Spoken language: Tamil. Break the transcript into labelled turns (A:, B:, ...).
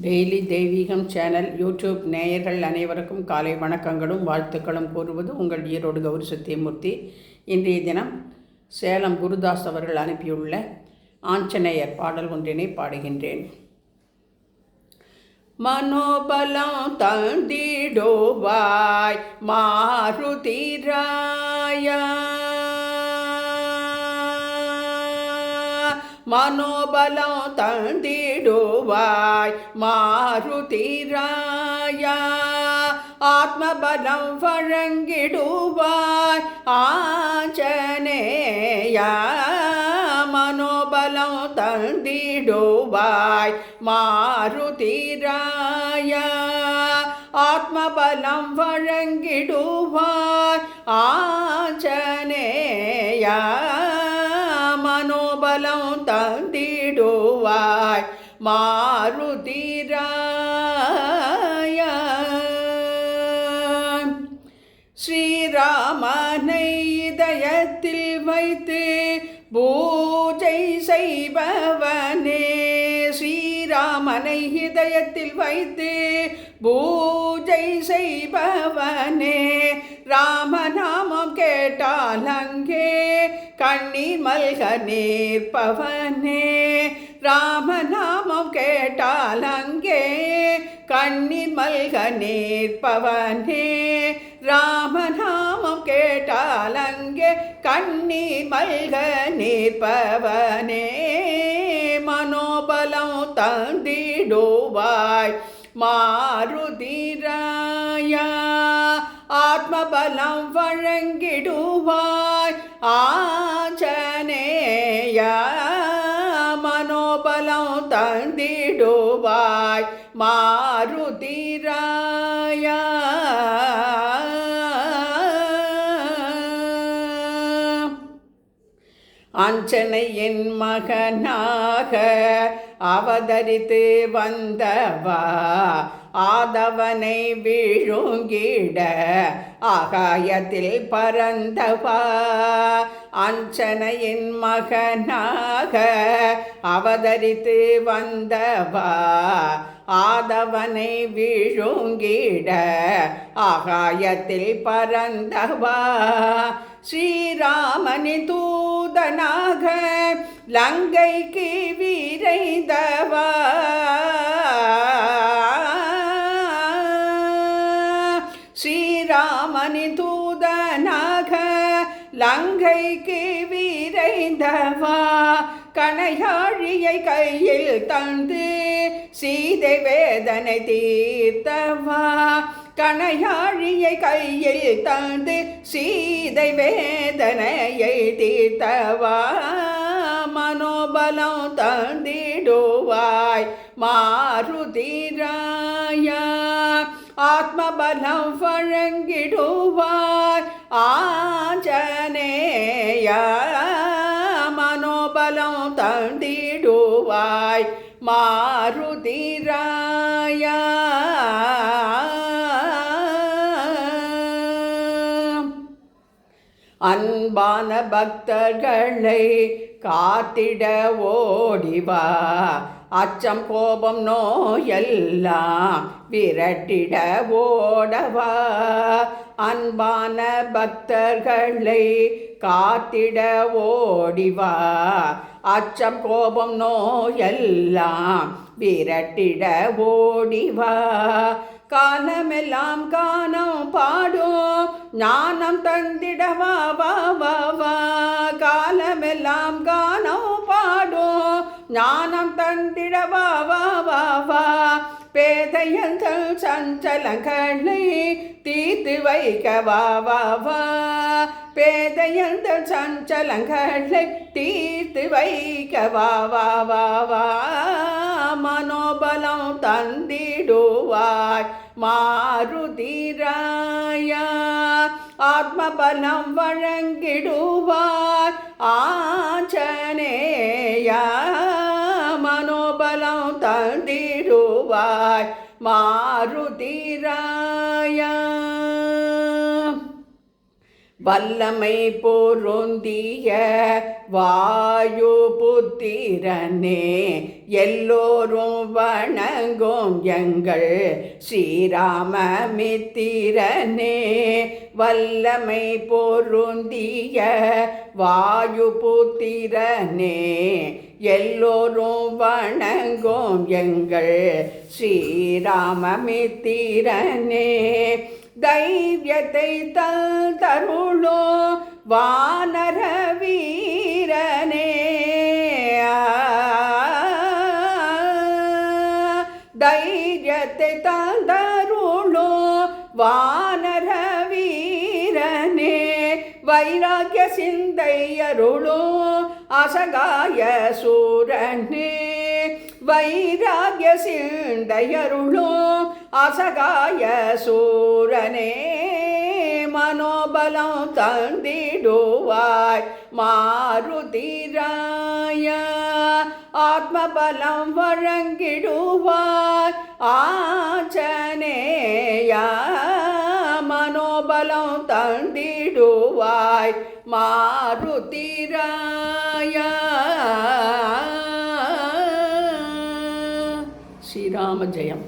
A: டெய்லி தெய்வீகம் சேனல் யூடியூப் நேயர்கள் அனைவருக்கும் காலை வணக்கங்களும் வாழ்த்துக்களும் கூறுவது உங்கள் ஈரோடு கௌரி சத்தியமூர்த்தி. இன்றைய தினம் சேலம் குருதாஸ் அவர்கள் அனுப்பியுள்ள ஆஞ்சநேயர் பாடல் ஒன்றினை பாடுகின்றேன். மனோபலம் தந்திடுவாய் மாருதிராயா, மனோபலம் தந்திடுவாய் மாருதிராயா, ஆத்மபலம் வழங்கிடுவாய் ஆஞ்சநேயா, மனோபலம் தந்திடுவாய் மாருதிராயா, ஆத்மபலம் வழங்கிடுவாய் ஆஞ்சநேயா, மனோபலம் தந்திடுவாய் மாருதிராயா. ஸ்ரீராமனை இதயத்தில் வைத்து பூஜை செய்பவனே, ஸ்ரீராமனை இதயத்தில் வைத்து பூஜை செய்பவனே, ராமநாமம் கேட்டால் அங்கே கண்ணீர் மல்க நிற்பவனே, ராமநாமம் கேட்டால் அங்கே கண்ணீர் மல்க நிற்பவனே, ராமநாமம் கேட்டால் அங்கே கண்ணீர் மல்க நிற்பவனே, மனோபலம் தந்திடுவாய் மாருதிராயா, ஆத்மபலம் வழங்கிடுவாய் ஆஞ்சநேயா, மனோபலம் தந்திடுவாய் மாருதிராயா. ஆஞ்சநேயன் மகனாக அவதரித்து வந்தவா, ஆதவனை விழுங்கிட ஆகாயத்தில் பறந்தவா, ஆஞ்சநேயன் மகனாக அவதரித்து வந்தவா, ஆதவனை விழுங்கிட ஆகாயத்தில் பறந்தவா, ஸ்ரீராமனின் தூதனாக லங்கைக்கு விரைந்தவா, ஸ்ரீராமனின் தூதனாக லங்கைக்கு விரைந்தவா, கணையாழியை கையில் தந்து சீதை வேதனை தீர்த்தவா, கணையாழியை கையில் தந்து சீதை வேதனையை தீர்த்தவா, மனோபலம் தந்திடுவாய் மாருதிராயா, ஆத்மபலம் வழங்கிடுவாய் ஆஞ்சநேயா, மனோபலம் தந்திடுவாய் மாருதிராயா. அன்பான பக்தர்களை காத்திட ஓடிவா, அச்சம் கோபம் நோயெல்லாம் விரட்டிட ஓடவா, அன்பான பக்தர்களை காத்திட ஓடிவா, அச்சம் கோபம் நோயெல்லாம் விரட்டிட ஓடிவா, காலமெல்லாம் காணம் பாடும் ஞானம் தந்திடவா வா வா வா, காலமெல்லாம் காணம் பாடும் ஞானம் தந்திடவா வா வா வா, பேதையங்கள் சஞ்சலங்களை தீர்த்து வைக்க வா வா வா, பேதையங்கள் சஞ்சலங்களை தீர்த்து வைக்க வா வா வா வா, மனோபலம் தந்திடுவாய் மாருதிராயா, ஆத்மபலம் வழங்கிடுவாய் ஆஞ்சநேயா, மனோபலம் தந்திடுவாய் மாருதிராயா. வல்லமை பொருந்திய வாயு புத்திரனே, எல்லோரும் வணங்கும் எங்கள் ஸ்ரீராமமித்திரனே. வல்லமை பொருந்திய வாயு புத்திரனே, எல்லோரும் வணங்கும் எங்கள் ஸ்ரீராமமித்திரனே. தைரியத்தை தருளோ வானர வீரனே, தைரியத்தை தருளோ வானர வீரனே. வைராகிய சிந்தையருளோ அசகாய சூரனே, வைராகிய சிந்தையருளோ அசகாய சூரனே. மனோபலம் தந்திடுவாய் மாருதிராய, ஆத்மபலம் வழங்கிடுவாய் ஆஞ்சநேயா. மனோபலம் தந்திடுவாய் மாருதிராய. ஸ்ரீராம ஜெயம்.